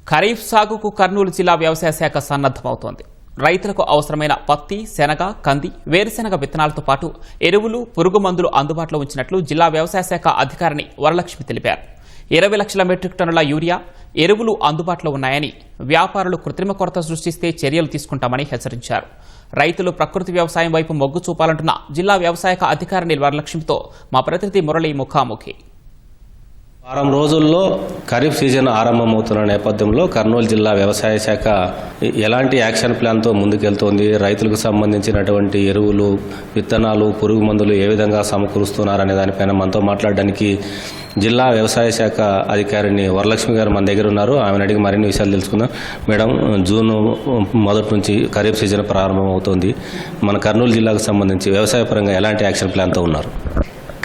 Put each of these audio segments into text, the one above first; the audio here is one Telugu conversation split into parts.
ఖరీఫ్ సాగుకు కర్నూలు జిల్లా వ్యవసాయ శాఖ సన్నద్దమవుతోంది. రైతులకు అవసరమైన పత్తి, శనగ, కంది, వేరుశెనగ విత్తనాలతో పాటు ఎరువులు, పురుగు మందులు అందుబాటులో ఉంచినట్లు జిల్లా వ్యవసాయ శాఖ అధికారిని వరలక్ష్మి తెలిపారు. 20 లక్షల మెట్రిక్ టన్నుల యూరియా, ఎరువులు అందుబాటులో ఉన్నాయని, వ్యాపారులు కృత్రిమ కొరత సృష్టిస్తే చర్యలు తీసుకుంటామని హెచ్చరించారు. రైతులు ప్రకృతి వ్యవసాయం వైపు మొగ్గు చూపాలంటున్న జిల్లా వ్యవసాయ అధికారిని వరలక్ష్మితో మా ప్రతినిధి మురళి ముఖాముఖి. వారం రోజుల్లో ఖరీఫ్ సీజన్ ఆరంభమవుతున్న నేపథ్యంలో కర్నూలు జిల్లా వ్యవసాయ శాఖ ఎలాంటి యాక్షన్ ప్లాన్తో ముందుకెళ్తోంది, రైతులకు సంబంధించినటువంటి ఎరువులు, విత్తనాలు, పురుగు మందులు ఏ విధంగా సమకూరుస్తున్నారనే దానిపైన మనతో మాట్లాడడానికి జిల్లా వ్యవసాయ శాఖ అధికారిని వరలక్ష్మి గారు మన దగ్గర ఉన్నారు. ఆమెను అడిగి మరిన్ని విషయాలు తెలుసుకుందాం. మేడం, జూన్ మొదటి నుంచి ఖరీఫ్ సీజన్ ప్రారంభమవుతోంది. మన కర్నూలు జిల్లాకు సంబంధించి వ్యవసాయ పరంగా ఎలాంటి యాక్షన్ ప్లాన్తో ఉన్నారు?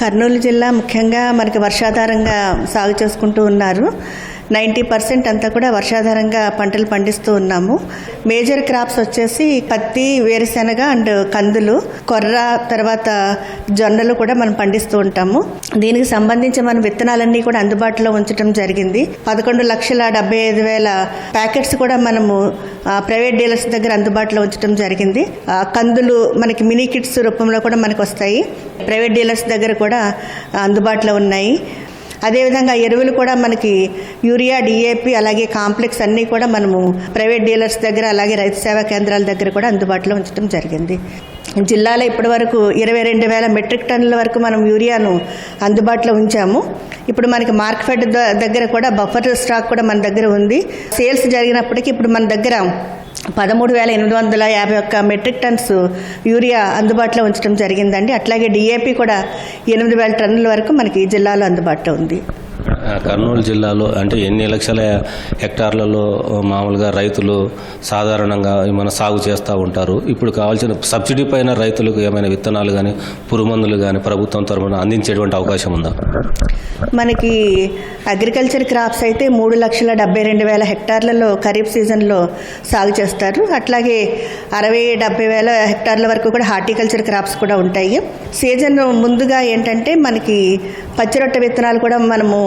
కర్నూలు జిల్లా ముఖ్యంగా మనకి వర్షాధారంగా సాగు చేసుకుంటూ ఉన్నారు. 90% అంతా కూడా వర్షాధారంగా పంటలు పండిస్తూ ఉన్నాము. మేజర్ క్రాప్స్ వచ్చేసి పత్తి, వేరుశెనగ అండ్ కందులు, కొర్ర, తర్వాత జొన్నలు కూడా మనం పండిస్తూ ఉంటాము. దీనికి సంబంధించి మన విత్తనాలన్నీ కూడా అందుబాటులో ఉంచడం జరిగింది. 11,75,000 ప్యాకెట్స్ కూడా మనము ప్రైవేట్ డీలర్స్ దగ్గర అందుబాటులో ఉంచడం జరిగింది. కందులు మనకి మినీ కిట్స్ రూపంలో కూడా మనకు వస్తాయి, ప్రైవేట్ డీలర్స్ దగ్గర కూడా అందుబాటులో ఉన్నాయి. అదేవిధంగా ఎరువులు కూడా మనకి యూరియా, డిఏపి, అలాగే కాంప్లెక్స్ అన్నీ కూడా మనము ప్రైవేట్ డీలర్స్ దగ్గర, అలాగే రైతు సేవా కేంద్రాల దగ్గర కూడా అందుబాటులో ఉంచడం జరిగింది. జిల్లాలో ఇప్పటి వరకు 22,000 మెట్రిక్ టన్నుల వరకు మనం యూరియాను అందుబాటులో ఉంచాము. ఇప్పుడు మనకి మార్కెట్ దగ్గర కూడా బఫర్ స్టాక్ కూడా మన దగ్గర ఉంది. సేల్స్ జరిగినప్పటికీ ఇప్పుడు మన దగ్గర 13,851 మెట్రిక్ టన్స్ యూరియా అందుబాటులో ఉంచడం జరిగిందండి. అట్లాగే డిఏపి కూడా 8,000 టన్నుల వరకు మనకి జిల్లాలో అందుబాటులో ఉంది. కర్నూలు జిల్లాలో అంటే ఎన్ని లక్షల హెక్టార్లలో మామూలుగా రైతులు సాధారణంగా మన సాగు చేస్తూ ఉంటారు? ఇప్పుడు కావాల్సిన సబ్సిడీ పైన రైతులకు ఏమైనా విత్తనాలు కానీ, పురుగుమందులు కానీ ప్రభుత్వం తరఫున అందించేటువంటి అవకాశం ఉందా? మనకి అగ్రికల్చర్ క్రాప్స్ అయితే 3,72,000 హెక్టార్లలో ఖరీఫ్ సీజన్లో సాగు చేస్తారు. అట్లాగే 60,000-70,000 హెక్టార్ల వరకు కూడా హార్టికల్చర్ క్రాప్స్ కూడా ఉంటాయి. సీజన్ ముందుగా ఏంటంటే మనకి పచ్చిరొట్ట విత్తనాలు కూడా మనము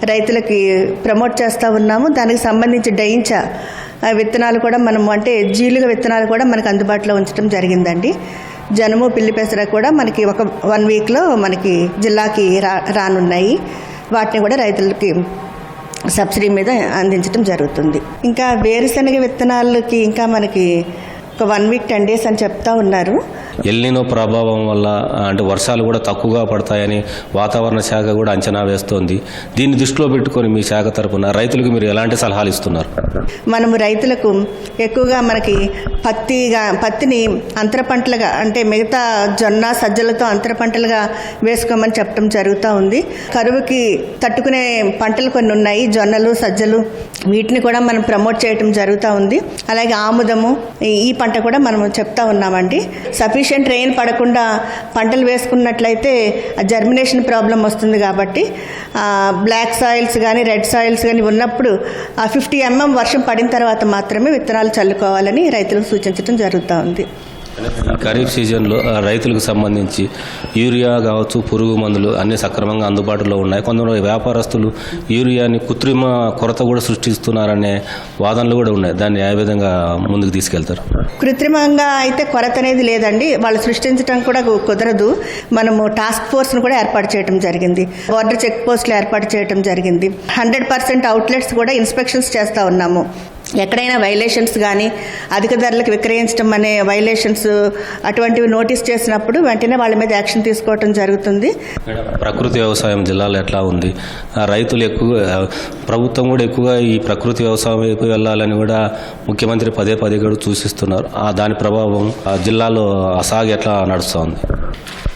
రైతులకి ప్రమోట్ చేస్తూ ఉన్నాము. దానికి సంబంధించి డయించా విత్తనాలు కూడా మనము, అంటే జీలుగ విత్తనాలు కూడా మనకు అందుబాటులో ఉంచడం జరిగిందండి. జనుము, పిల్లి పెసర కూడా మనకి ఒక 1 వీక్లో మనకి జిల్లాకి రానున్నాయి. వాటిని కూడా రైతులకి సబ్సిడీ మీద అందించడం జరుగుతుంది. ఇంకా వేరుశెనగ విత్తనాలకి ఇంకా మనకి ఒక 1 వీక్ 10 డేస్ అని చెప్తా ఉన్నారు. ఎల్నినో ప్రభావం వల్ల అంటే వర్షాలు కూడా తక్కువగా పడతాయని వాతావరణ శాఖ కూడా అంచనా వేస్తోంది. దీన్ని దృష్టిలో పెట్టుకొని మీ శాఖ తరపున రైతులకు మీరు ఎలాంటి సలహాలు ఇస్తున్నారు? మనము రైతులకు ఎక్కువగా మనకి పత్తిని అంతర పంటలుగా, అంటే మిగతా జొన్న, సజ్జలతో అంతర పంటలుగా వేసుకోమని చెప్పడం జరుగుతూ ఉంది. కరువుకి తట్టుకునే పంటలు కొన్ని ఉన్నాయి, జొన్నలు, సజ్జలు, వీటిని కూడా మనం ప్రమోట్ చేయడం జరుగుతూ ఉంది. అలాగే ఆముదము, ఈ పంట కూడా మనం చెప్తా ఉన్నామండి. సఫిషియెంట్ రెయిన్ పడకుండా పంటలు వేసుకున్నట్లయితే జర్మినేషన్ ప్రాబ్లం వస్తుంది. కాబట్టి బ్లాక్ సాయిల్స్ కానీ, రెడ్ సాయిల్స్ కానీ ఉన్నప్పుడు 50 mm వర్షం పడిన తర్వాత మాత్రమే విత్తనాలు చల్లుకోవాలని రైతులకు సూచించడం జరుగుతూ ఉంది. ఖరీఫ్ సీజన్లో రైతులకు సంబంధించి యూరియా కావచ్చు, పురుగు మందులు అన్నీ సక్రమంగా అందుబాటులో ఉన్నాయి. కొందరు వ్యాపారస్తులు యూరియాని కృత్రిమ కొరత కూడా సృష్టిస్తున్నారనే వాదనలు కూడా ఉన్నాయి. దాన్ని ఏ విధంగా ముందుకు తీసుకెళ్తారు? కృత్రిమంగా అయితే కొరత అనేది లేదండి, వాళ్ళు సృష్టించడం కూడా కుదరదు. మనము టాస్క్ ఫోర్స్ను కూడా ఏర్పాటు చేయడం జరిగింది, బోర్డర్ చెక్ పోస్టులు ఏర్పాటు చేయడం జరిగింది. 100% అవుట్లెట్స్ కూడా ఇన్స్పెక్షన్స్ చేస్తూ ఉన్నాము. ఎక్కడైనా వైలేషన్స్ కానీ, అధిక ధరలకు విక్రయించడం అనే వైలేషన్స్ అటువంటివి నోటీస్ చేసినప్పుడు వెంటనే వాళ్ళ మీద యాక్షన్ తీసుకోవడం జరుగుతుంది. ప్రకృతి వ్యవసాయం జిల్లాలో ఎట్లా ఉంది? రైతులు ఎక్కువగా, ప్రభుత్వం కూడా ఎక్కువగా ఈ ప్రకృతి వ్యవసాయం వైపు వెళ్ళాలని కూడా ముఖ్యమంత్రి పదే కూడా సూచిస్తున్నారు. దాని ప్రభావం జిల్లాలో సాగు ఎట్లా నడుస్తుంది?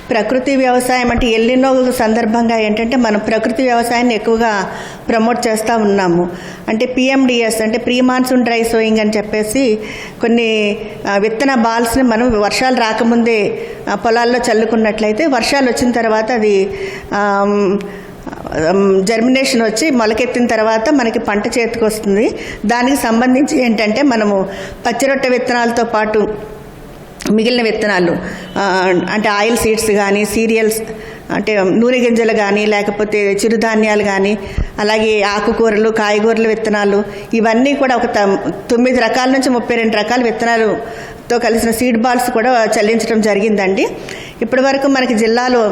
ప్రకృతి వ్యవసాయం అంటే ఎల్నినో సందర్భంగా ఏంటంటే మనం ప్రకృతి వ్యవసాయాన్ని ఎక్కువగా ప్రమోట్ చేస్తూ ఉన్నాము. అంటే PMDS అంటే ప్రీ మాన్సూన్ డ్రై సోయింగ్ అని చెప్పేసి కొన్ని విత్తన బాల్స్ని మనం వర్షాలు రాకముందే పొలాల్లో చల్లుకున్నట్లయితే వర్షాలు వచ్చిన తర్వాత అది జర్మినేషన్ వచ్చి మొలకెత్తిన తర్వాత మనకి పంట చేతికి వస్తుంది. దానికి సంబంధించి ఏంటంటే మనము పచ్చిరొట్ట విత్తనాలతో పాటు మిగిలిన విత్తనాలు అంటే ఆయిల్ సీడ్స్ కానీ, సీరియల్స్ అంటే నూనె గింజలు కానీ లేకపోతే చిరుధాన్యాలు కానీ అలాగే ఆకుకూరలు కాయగూరల విత్తనాలు ఇవన్నీ కూడా ఒక 9 రకాల నుంచి 32 రకాల విత్తనాలతో కలిసిన సీడ్ బాల్స్ కూడా చెల్లించడం జరిగిందండి. ఇప్పటివరకు మనకి జిల్లాలో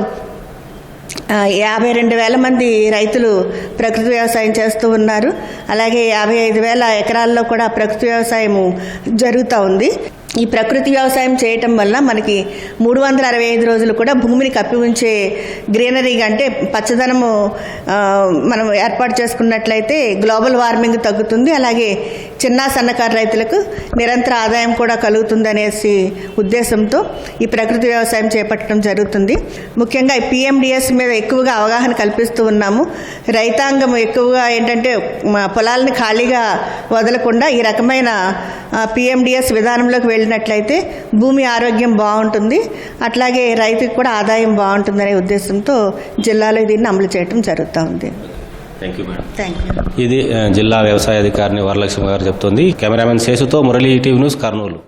52,000 మంది రైతులు ప్రకృతి వ్యవసాయం చేస్తూ ఉన్నారు. అలాగే 55,000 ఎకరాల్లో కూడా ప్రకృతి వ్యవసాయము జరుగుతూ ఉంది. ఈ ప్రకృతి వ్యవసాయం చేయటం వల్ల మనకి 365 రోజులు కూడా భూమిని కప్పి ఉంచే గ్రీనరీగా అంటే పచ్చదనము మనం ఏర్పాటు చేసుకున్నట్లయితే గ్లోబల్ వార్మింగ్ తగ్గుతుంది. అలాగే చిన్న సన్నకారు రైతులకు నిరంతర ఆదాయం కూడా కలుగుతుంది అనేసి ఉద్దేశంతో ఈ ప్రకృతి వ్యవసాయం చేపట్టడం జరుగుతుంది. ముఖ్యంగా ఈ PMDS మీద ఎక్కువగా అవగాహన కల్పిస్తూ ఉన్నాము. రైతాంగం ఎక్కువగా ఏంటంటే పొలాలని ఖాళీగా వదలకుండా ఈ రకమైన PMDS విధానంలోకి వెళ్ళినట్లయితే భూమి ఆరోగ్యం బాగుంటుంది, అట్లాగే రైతుకు కూడా ఆదాయం బాగుంటుందనే ఉద్దేశంతో జిల్లాలో దీన్ని అమలు చేయడం జరుగుతూ ఉంది. Thank you madam. Thank you. ఇది జిల్లా వ్యవసాయ అధికారిని వరలక్ష్మి గారు చెప్తుంది. కెమెరామెన్ శేషుతో మురళీ, ఈటీవీ న్యూస్, కర్నూలు.